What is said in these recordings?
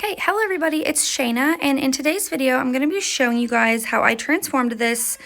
Okay, hello everybody, it's Shayna, and in today's video, I'm going to be showing you guys how I transformed this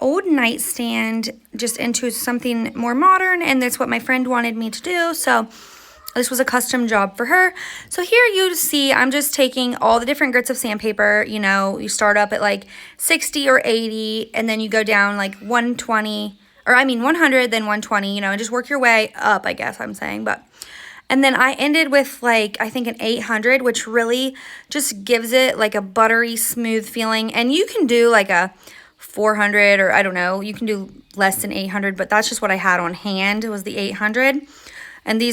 old nightstand just into something more modern, and that's what my friend wanted me to do, so this was a custom job for her. So here you see I'm just taking all the different grits of sandpaper. You know, you start up at like 60 or 80, and then you go down like 120, or I mean 100, then 120, you know, and just work your way up, I guess I'm saying, but... And then I ended with like, I think an 800, which really just gives it like a buttery smooth feeling. And you can do like a 400, or I don't know, you can do less than 800, but that's just what I had on hand. It was the 800. And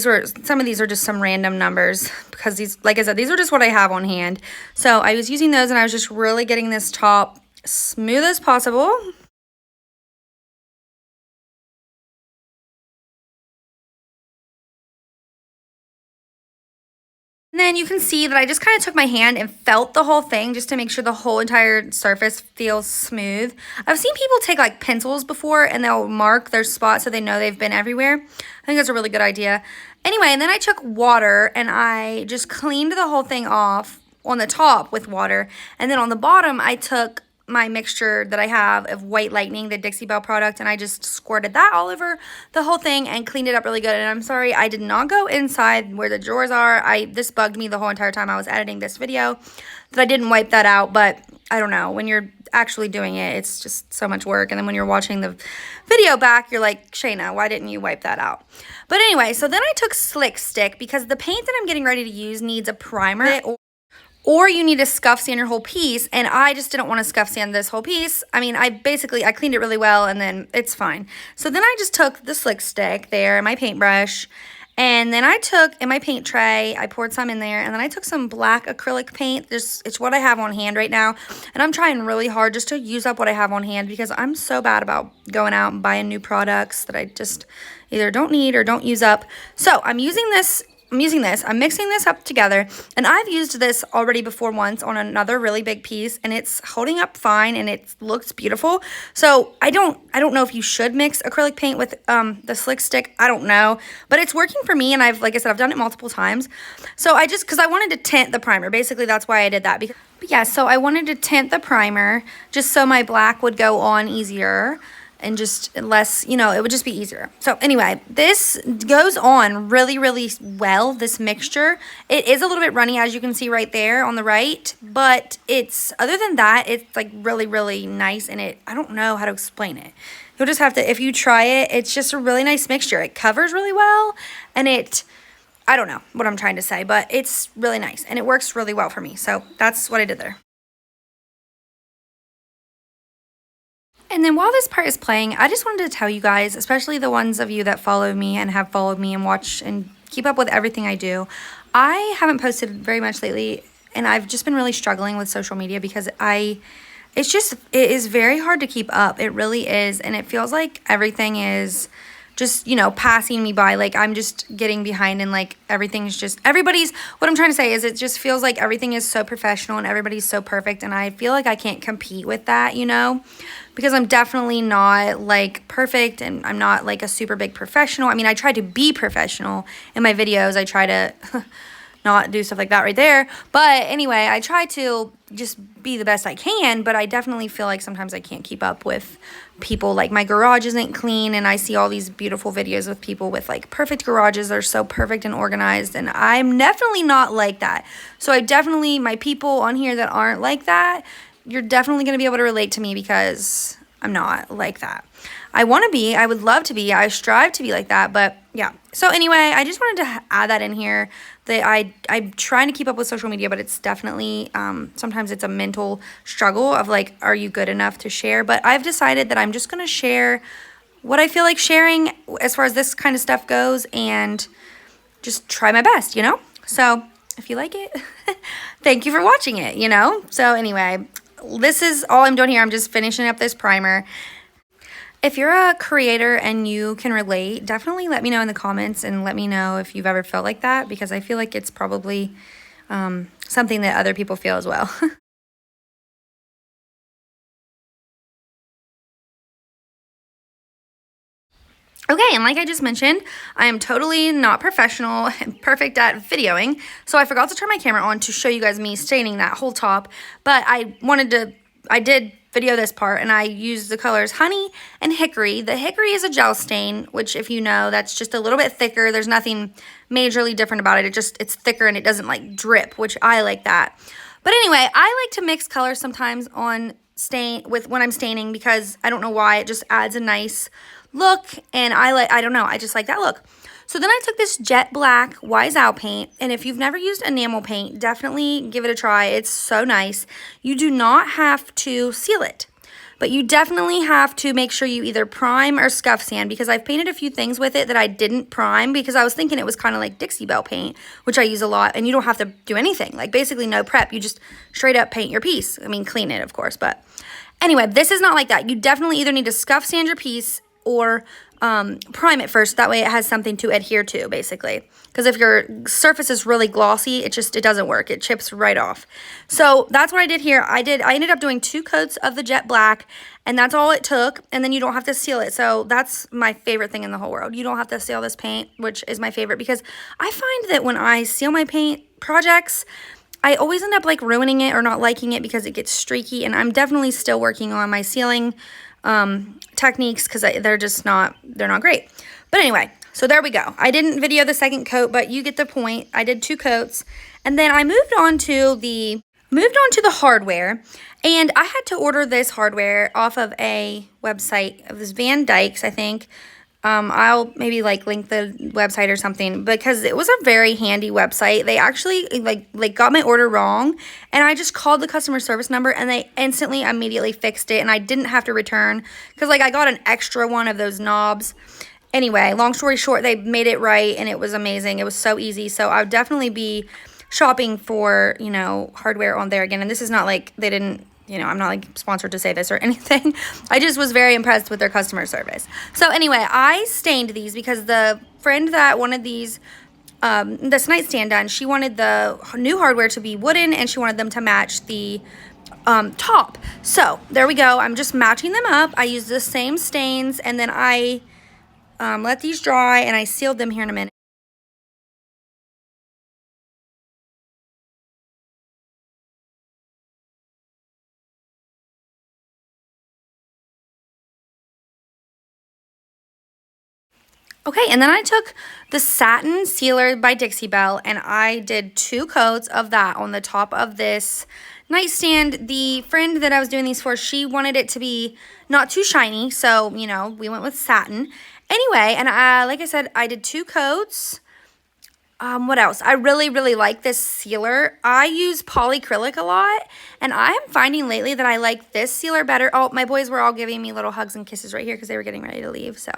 some of these are just some random numbers because these, like I said, these are just what I have on hand. So I was using those and I was just really getting this top smooth as possible. And then you can see that I just kind of took my hand and felt the whole thing just to make sure the whole entire surface feels smooth. I've seen people take like pencils before and they'll mark their spots so they know they've been everywhere. I think that's a really good idea. Anyway, and then I took water and I just cleaned the whole thing off on the top with water. And then on the bottom, I took my mixture that I have of White Lightning, the Dixie Belle product, and I just squirted that all over the whole thing and cleaned it up really good. And I'm sorry, I did not go inside where the drawers are. This bugged me the whole entire time I was editing this video, that I didn't wipe that out, but I don't know. When you're actually doing it, it's just so much work. And then when you're watching the video back, you're like, Shayna, why didn't you wipe that out? But anyway, so then I took Slick Stick because the paint that I'm getting ready to use needs a primer, or you need to scuff sand your whole piece, and I just didn't want to scuff sand this whole piece. I mean, I cleaned it really well, and then it's fine. So then I just took the Slick Stick there, my paintbrush, and then I took, in my paint tray, I poured some in there, and then I took some black acrylic paint. It's what I have on hand right now, and I'm trying really hard just to use up what I have on hand because I'm so bad about going out and buying new products that I just either don't need or don't use up. So I'm using this. I'm mixing this up together, and I've used this already before once on another really big piece, and it's holding up fine, and it looks beautiful. So I don't know if you should mix acrylic paint with the Slick Stick. I don't know, but it's working for me, and like I said, I've done it multiple times. So because I wanted to tint the primer. Basically, that's why I did that. But yeah, so I wanted to tint the primer just so my black would go on easier. And just less, you know, it would just be easier. So anyway, this goes on really, really well, this mixture. It is a little bit runny, as you can see right there on the right, but other than that, it's like really, really nice, and I don't know how to explain it. You'll just have to, if you try it, it's just a really nice mixture. It covers really well, and I don't know what I'm trying to say, but it's really nice, and it works really well for me. So that's what I did there. And then while this part is playing, I just wanted to tell you guys, especially the ones of you that follow me and have followed me and watch and keep up with everything I do, I haven't posted very much lately, and I've just been really struggling with social media because it is very hard to keep up. It really is, and it feels like everything is just, you know, passing me by. Like I'm just getting behind, and like what I'm trying to say is it just feels like everything is so professional and everybody's so perfect, and I feel like I can't compete with that, you know, because I'm definitely not like perfect, and I'm not like a super big professional. I mean, I try to be professional in my videos. I try to not do stuff like that right there. But anyway, I try to just be the best I can, but I definitely feel like sometimes I can't keep up with people. Like my garage isn't clean, and I see all these beautiful videos with people with like perfect garages. They're so perfect and organized, and I'm definitely not like that. So my people on here that aren't like that, you're definitely going to be able to relate to me because I'm not like that. I would love to be, I strive to be like that, but yeah. So anyway, I just wanted to add that in here, that I'm trying to keep up with social media, but it's definitely, sometimes it's a mental struggle of like, are you good enough to share? But I've decided that I'm just going to share what I feel like sharing as far as this kind of stuff goes, and just try my best, you know? So if you like it, thank you for watching it, you know? So anyway, this is all I'm doing here. I'm just finishing up this primer. If you're a creator and you can relate, definitely let me know in the comments, and let me know if you've ever felt like that, because I feel like it's probably something that other people feel as well. Okay, and like I just mentioned, I am totally not professional and perfect at videoing, so I forgot to turn my camera on to show you guys me staining that whole top, but I did video this part, and I used the colors Honey and Hickory. The Hickory is a gel stain, which if you know, that's just a little bit thicker. There's nothing majorly different about it. It's thicker and it doesn't like drip, which I like that. But anyway, I like to mix colors sometimes on when I'm staining because I don't know why, it just adds a nice look, and I don't know, I just like that look. So then I took this jet black Wise Owl paint, and if you've never used enamel paint, definitely give it a try. It's so nice. You do not have to seal it, but you definitely have to make sure you either prime or scuff sand, because I've painted a few things with it that I didn't prime because I was thinking it was kind of like Dixie Belle paint, which I use a lot, and you don't have to do anything, like basically no prep. You just straight up paint your piece. I mean, clean it, of course, but anyway, this is not like that. You definitely either need to scuff sand your piece or prime it first. That way it has something to adhere to, basically. Because if your surface is really glossy, it doesn't work. It chips right off. So that's what I did here. I ended up doing 2 coats of the jet black, and that's all it took. And then you don't have to seal it. So that's my favorite thing in the whole world. You don't have to seal this paint, which is my favorite, because I find that when I seal my paint projects, I always end up like ruining it or not liking it because it gets streaky, and I'm definitely still working on my sealing techniques because they're not great. But anyway, so there we go. I didn't video the second coat, but you get the point. I did 2 coats, and then I moved on to the hardware, and I had to order this hardware off of a website. It was Van Dyke's, I think. I'll maybe like link the website or something, because it was a very handy website. They actually like got my order wrong, and I just called the customer service number, and they immediately fixed it, and I didn't have to return because like I got an extra one of those knobs. Anyway, long story short, they made it right, and it was amazing. It was so easy. So I would definitely be shopping for, hardware on there again. And this is not like they didn't, I'm not like sponsored to say this or anything. I just was very impressed with their customer service. So anyway, I stained these because the friend that wanted these, this nightstand done, she wanted the new hardware to be wooden, and she wanted them to match the top. So there we go. I'm just matching them up. I used the same stains, and then I let these dry, and I sealed them here in a minute. Okay, and then I took the satin sealer by Dixie Belle, and I did 2 coats of that on the top of this nightstand. The friend that I was doing these for, she wanted it to be not too shiny, so, we went with satin. Anyway, and like I said, I did 2 coats. What else? I really, really like this sealer. I use polyacrylic a lot, and I am finding lately that I like this sealer better. Oh, my boys were all giving me little hugs and kisses right here because they were getting ready to leave, so.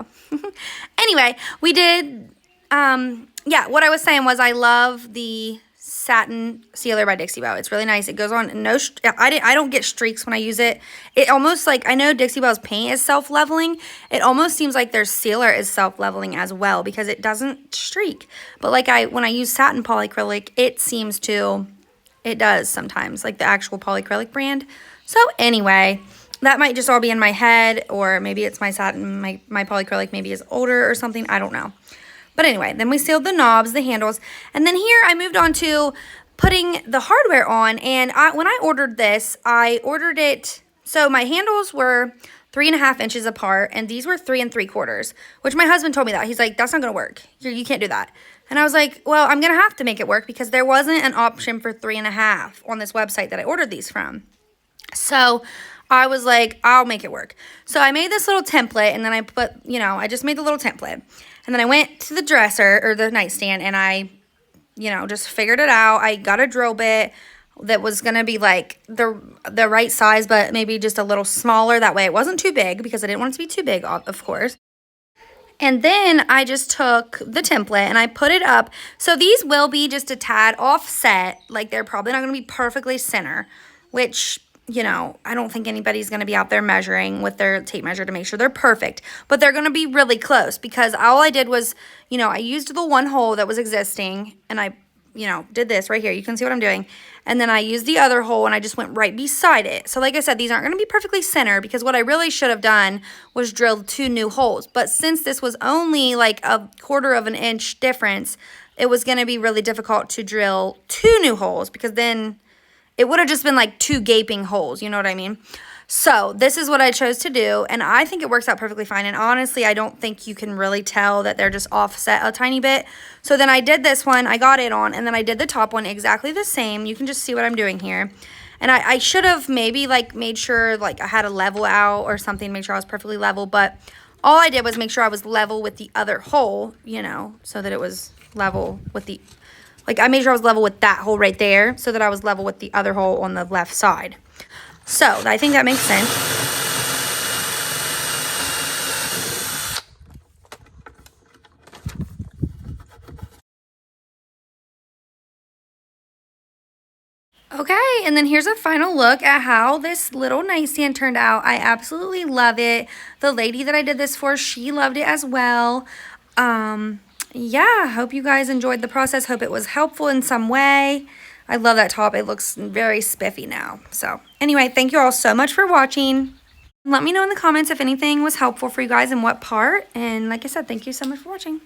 Anyway, we did, yeah, what I was saying was I love the satin sealer by Dixie Belle. It's really nice. It goes on I don't get streaks when I use it. It almost like, I know Dixie Belle's paint is self-leveling. It almost seems like their sealer is self-leveling as well because it doesn't streak. But like when I use satin polyacrylic, it does sometimes, like the actual polyacrylic brand. So anyway, that might just all be in my head, or maybe it's my satin, my polyacrylic maybe is older or something. I don't know. But anyway, then we sealed the knobs, the handles, and then here I moved on to putting the hardware on. And when I ordered this, I ordered it, so my handles were 3.5 inches apart, and these were 3 3/4, which my husband told me that. He's like, that's not going to work. You can't do that. And I was like, well, I'm going to have to make it work because there wasn't an option for 3.5 on this website that I ordered these from. So I was like, I'll make it work. So I made this little template, and then I put, I just made the little template. And then I went to the dresser, or the nightstand, and I, just figured it out. I got a drill bit that was going to be like the right size, but maybe just a little smaller. That way it wasn't too big because I didn't want it to be too big, of course. And then I just took the template and I put it up. So these will be just a tad offset. Like they're probably not going to be perfectly center, which, I don't think anybody's going to be out there measuring with their tape measure to make sure they're perfect. But they're going to be really close because all I did was, I used the one hole that was existing and I you know, did this right here. You can see what I'm doing. And then I used the other hole and I just went right beside it. So like I said, these aren't going to be perfectly center because what I really should have done was drilled 2 new holes. But since this was only like a 1/4 of an inch difference, it was going to be really difficult to drill 2 new holes because then it would have just been like 2 gaping holes. You know what I mean? So this is what I chose to do, and I think it works out perfectly fine. And honestly, I don't think you can really tell that they're just offset a tiny bit. So then I did this one, I got it on, and then I did the top one exactly the same. You can just see what I'm doing here. And I should have maybe like made sure like I had a level out or something, make sure I was perfectly level. But all I did was make sure I was level with the other hole, you know, so that it was level with the, like I made sure I was level with that hole right there so that I was level with the other hole on the left side. So, I think that makes sense. Okay, and then here's a final look at how this little nightstand turned out. I absolutely love it. The lady that I did this for, she loved it as well. Yeah, hope you guys enjoyed the process. Hope it was helpful in some way. I love that top. It looks very spiffy now. So, anyway, thank you all so much for watching. Let me know in the comments if anything was helpful for you guys and what part. And like I said, thank you so much for watching.